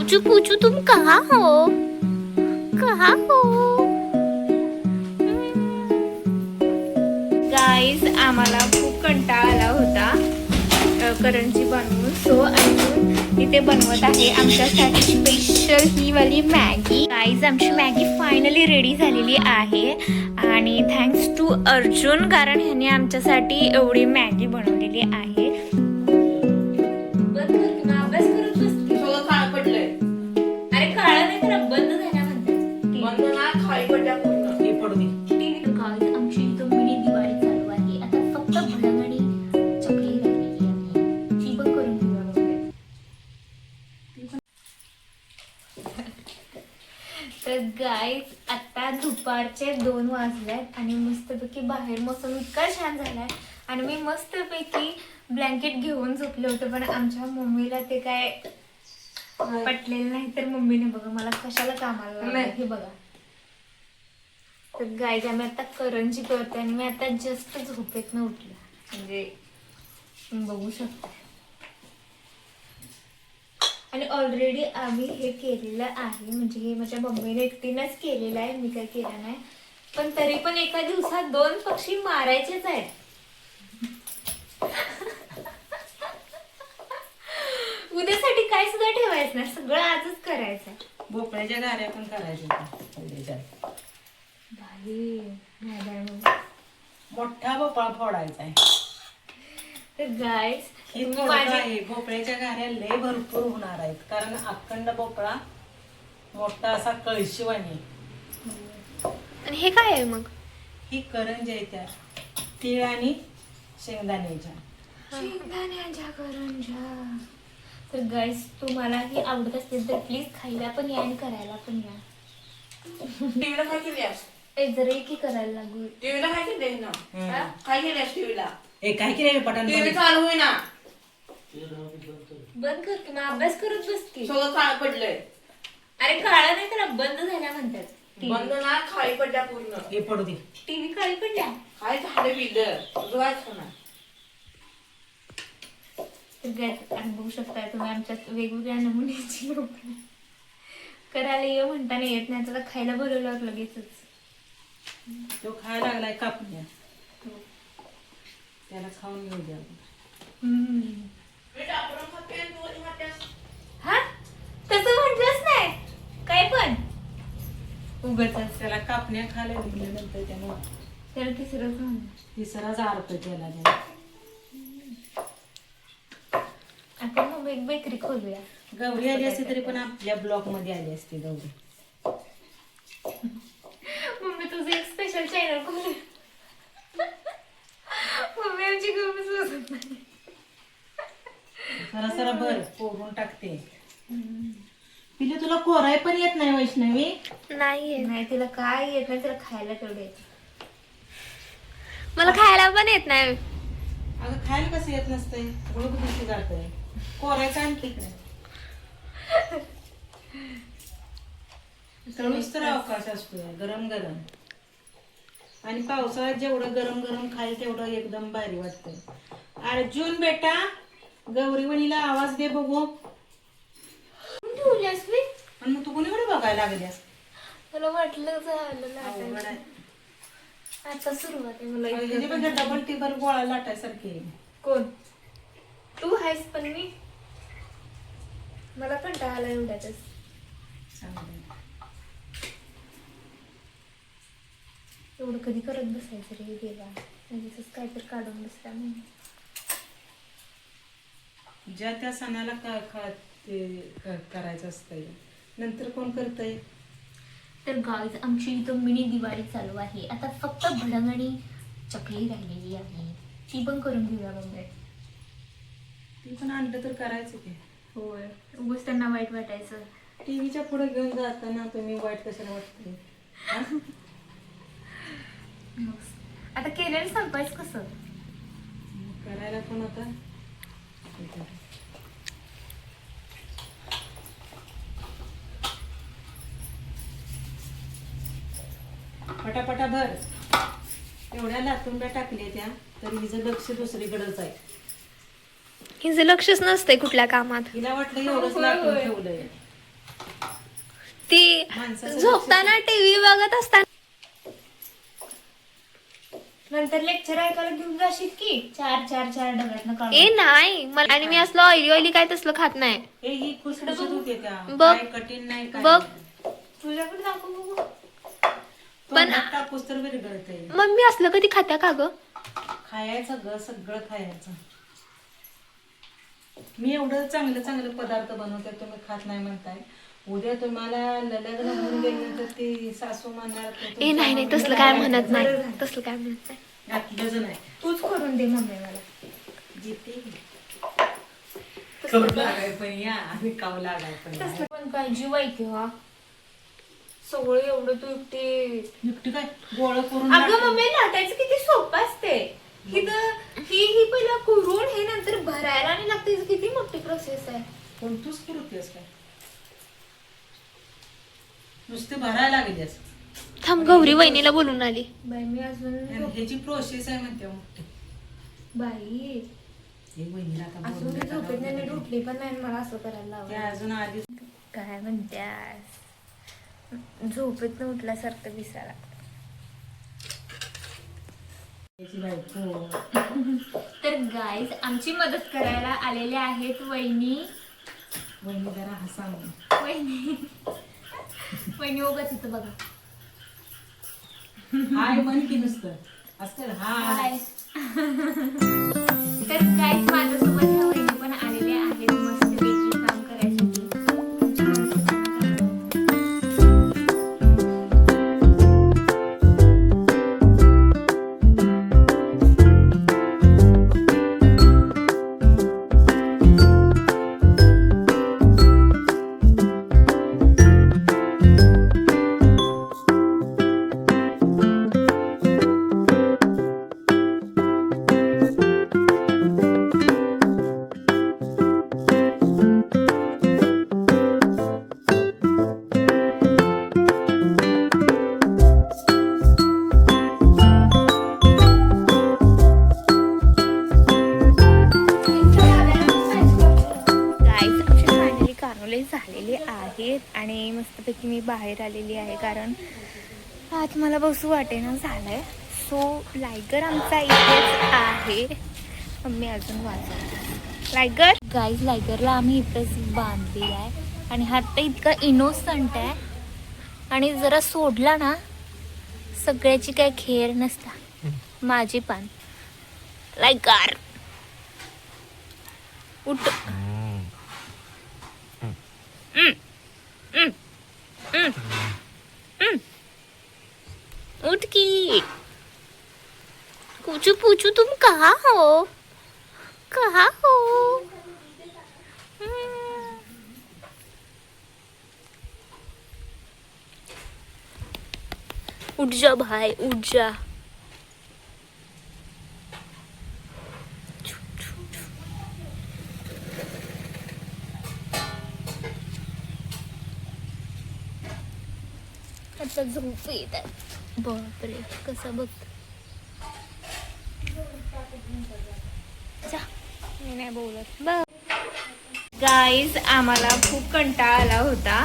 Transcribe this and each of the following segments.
पूछू पूछू तुम कहाँ हो, कहाँ हो? गाईज आम्हाला खूप कंटाळा आला होता करंजी बनवून, सो अजून इथे बनवत आहे आमच्यासाठी स्पेशल ही वाली मॅगी. गाईज आमची मॅगी फायनली रेडी झालेली आहे आणि थँक्स टू अर्जुन, कारण ह्याने आमच्यासाठी एवढी मॅगी बनवलेली आहे. अभ्यास करत बसते, सगळं काळ पडलंय. अरे काळा नाही तर बंद झाल्या म्हणतात. बंद ना, खाली पडल्या पूर्ण. हे पडू दे. टीव्ही गाईज आमची इथं मिनी दिवाळी चालू आहे. आता फक्त भडंग आणि चकली राहिलेली आहे, ती पण करून घेऊया मग. तर गाईज आता दुपारचे 2 वाजलेत आणि मस्तपैकी बाहेर मोसम इतका छान झालाय आणि मी मस्तपैकी ब्लँकेट घेऊन झोपले होते, पण आमच्या मम्मीला ते काय पटलेलं नाही. तर मम्मीने बघा मला कशाला कामाला लावलंय हे बघा. तर गाईज आम्ही आता करंजी करते आणि मी आता जस्ट झोपेतनं उठले, म्हणजे तुम्ही बघू शकता. आणि ऑलरेडी आम्ही हे केलेलं आहे, म्हणजे हे माझ्या मम्मीने एकटीनंच केलेलं आहे, मी काही केलं नाही. पण तरी पण एका दिवसात 2 पक्षी मारायचेच आहेत. उद्यासाठी काय सुद्धा ठेवायचं नाही, सगळं आजच करायचं. भोपळ्याच्या गाऱ्या पण करायच्या. मोठा भोपळा फोडायचा आहे. तर गाईज हे थोडं आहे, भोपळ्याच्या गाऱ्या लय भरपूर होणार आहेत, कारण अखंड भोपळा मोठा असा कळशीवाणी. आणि हे काय आहे मग? ही करंजी आहे, त्या तीळ आणि शेंगदाण्याच्या. शेंगदाण्याच्या करंज्या. तर गाईज तुम्हाला ही आवडत असेल तर प्लीज खायला पण या आणि करायला पण या. टीव्हीला काय केल्यास? जरी की करायला लागू. टीव्हीला काय केलंय ना? काय केल्यास टीव्हीला? काय केलं पटन? टीव्ही चालू होई ना. बंद कर की, मग अभ्यास करत बसते. सगळं काळ पडलंय. अरे काळा नाही तर बंद झाल्या म्हणतात. बंद ना, खाली पडल्या पूर्ण. हे पडू दे. टीव्ही काळी पडल्या. काय झालं बिल्डर तुझं काय होणार? तर गाईज आणि बघू शकता तुम्ही आमच्यात वेगवेगळ्या नमुन्याची लोक करायला ये म्हणताना येत नाही, त्याला खायला बोलवलं लगेचच. तो खायला लागलाय कापण्या, त्याला खाऊन घेऊ द्या. हा तसं म्हटलंच नाही काय पण उगाच. त्याला कापण्या खायला दिल्यानंतर त्यामुळे त्याला तिसरंच म्हणलं. तिसराच अर्थ त्याला. आपण मग एक बेकरी खोलूया. गौरी आली असते तरी पण आपल्या ब्लॉक मध्ये आली असते गौरी. मम्मी तुझं एक स्पेशल चॅनल खोलू. मम्मी आमची खूप सोसत नाही. जरा जरा भर पोरून टाकते. पिले तुला कोराय पण येत नाही वैष्णवी? नाही तिला काय येत नाही, तिला खायला तेवढे येत. मला खायला पण येत नाही. अगं खायला कसं येत नसतंय? गुळगुळ दिवशी जातंय. कोरायचं आणि तिकडे तळूच तर अवकाश असतो गरम गरम. आणि पावसाळ्यात जेवढं गरम गरम खाईल तेवढं एकदम भारी वाटतंय. अर्जुन बेटा, गौरी वणीला आवाज दे बघू. आणि मग तू कोणीकडे बघायला लागल्यास? मला वाटलं झालं आता सुरुवात आहे मला. डबल टेबल गोळा लाटायसारखे. कोण तू आहेस? पण मी मला कंटाळा आला एवढ्यातच. एवढं कधी करत बसायचं रे देवा, म्हणजे काय तर काढून बसला म्हणून. ज्या त्या सणाला करायचं असतंय, नंतर कोण करतंय? तर गाईज आमची इथं मिनी दिवाळी चालू आहे. आता फक्त भडंग आणि चकली राहिलेली आहे, ती पण करून घेऊया मम्मी. ती पण आणलं तर करायचं की. होय, उगाच त्यांना वाईट वाटायचं. टीव्हीच्या पुढे घेऊन जाताना तुम्ही वाईट कशाला वाटते? आता केलेलं संपायचं कसं? करायला पण आता पटापटा भर. एवढ्या लातुंब्या टाकल्या त्या तरी हिचं लक्ष दुसरीकडेच आहे. हिचं लक्षच नसतंय कुठल्या कामात. हिला वाटलं एवढंच लाटून ठेवलंय. ती माणसाचं झोपताना टीव्ही बघत असताना नंतर लेक्चर ऐकायला घेऊन जाशील की चार डब्यातनं काढून. ए नाही मला, आणि मी असलं ऑइली काय तसलं खात नाही. हे ही खुसखुशीत होते त्या बघ. काय कठीण नाही काय बघ. नाही. तुझ्याकडे दाखव बघू. तोंडात टाकूस तर बरी गळतंय. मम्मी असलं कधी खात्या का ग? खायचं ग सगळं खायचं. मी एवढं चांगलं चांगलं पदार्थ बनवते तुम्ही खात नाही म्हणताय. उद्या तुम्हाला लग्न होऊन गेल्यानंतर ती सासू म्हणणार ए नाही तसलं काय म्हणत नाही, तसलं काय म्हणत नाही. घातलंच नाही. तूच करून दे मम्मी मला. जिथे करू लागाय पण या आम्ही काव लागाय पण या. तसलं पण काय जीव आहे किंवा सगळं एवढं तू ते एकटी काय गोळ करून अगं मम्मी लाटायचं किती सोपं असते. ही पहिला करून हे नंतर भरायला आणि लागते, किती मोठी प्रोसेस आहे. पण तूच करतेस काय नुसते भरायला लागेल. थांब गौरी वहिनीला बोलून आली. बाई मी अजून ह्याची प्रोसेस आहे म्हणते मोठी. बाई हे वहिनीला आता अजून बोलून मी देता झोपेत नाही, मी का? उठली पण नाही, मला असं करायला ते लावलं. अजून आधी काय म्हणत्यास, झोपेत न उठल्यासारखं दिसायला. त्याची बायको. तर गाईज आमची मदत करायला आलेले आहेत वहिनी. वहिनी जरा हसा म्हणून. वहिनी ओघ तिथं बघा. हाय म्हण की नुसतं असं हाय. तर गाईज माझ्यासोबत ह्या वहिनी पण आलेले आहेत मस्तपैकी काम करायसाठी. झालेले आहेत आणि मस्तपैकी मी बाहेर आलेली आहे कारण आत मला बसू वाटेना झालंय. सो लायगर आमचा इथेच आहे. मम्मी अजून वाजवते लायगर. गाईज लायगरला आम्ही इथेच बांधलेला आहे आणि हा तर इतका इनोसंट आहे आणि जरा सोडला ना सगळ्याची काय खेर नसता. माझी पान लायगर उठ. उठ की. पूछू पूछू तुम कहाँ हो, कहाँ हो. उठ जा भाई उठ जा. आता झोप येत आहे. बापरे कसं बघत. मी नाही बोलत. गाईज आम्हाला खूप कंटाळा आला होता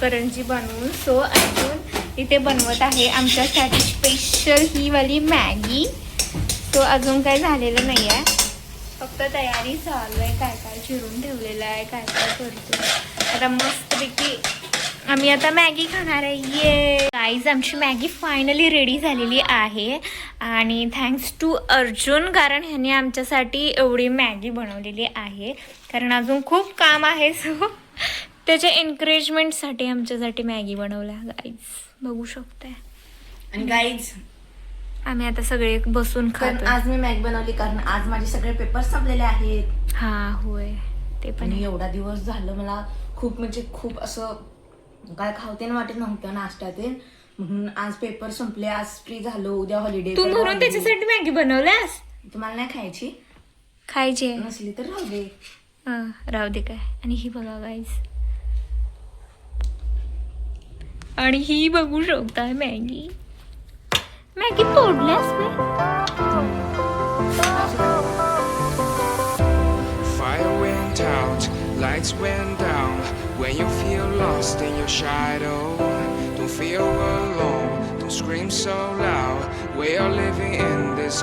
करंजी बनवून. सो अजून इथे बनवत आहे आमच्यासाठी स्पेशल ही वाली मॅगी. सो अजून काय झालेलं नाही आहे, फक्त तयारी चालू आहे. काय काय चिरून ठेवलेलं आहे, काय काय करतो आता. मस्तपैकी आम्ही आता मॅगी खाणार आहे. ये गाईज आमची मॅगी फायनली रेडी झालेली आहे आणि थँक्स टू अर्जुन कारण ह्याने आमच्यासाठी एवढी मॅगी बनवलेली आहे कारण अजून खूप काम आहे. सो त्याच्या एन्करेजमेंटसाठी आमच्यासाठी मॅगी बनवल्या. गाईज बघू शकताय. आणि गाईज आम्ही आता सगळे बसून खातो. आज मी मॅगी बनवली कारण आज माझे सगळे पेपर संपलेले आहेत. हा होय ते पण. आणि एवढा दिवस झालं मला खूप म्हणजे खूप असं काय खावते ना वाटत नव्हतं नाश्त्याते, म्हणून आज पेपर संपले, आज फ्री झालो. उद्या हॉलिडे. तू म्हणून त्याच्यासाठी मॅगी बनवल्यास. तुम्हाला नाही खायची? खायची नसली तर राहू दे. राहू दे काय. आणि ही बघा गाईज, आणि ही बघू शकता Maggi. Maggi तोडल्यास me. Fire went out like lights went down. When you feel lost in your shadow, don't feel alone, don't scream so loud. We are living in this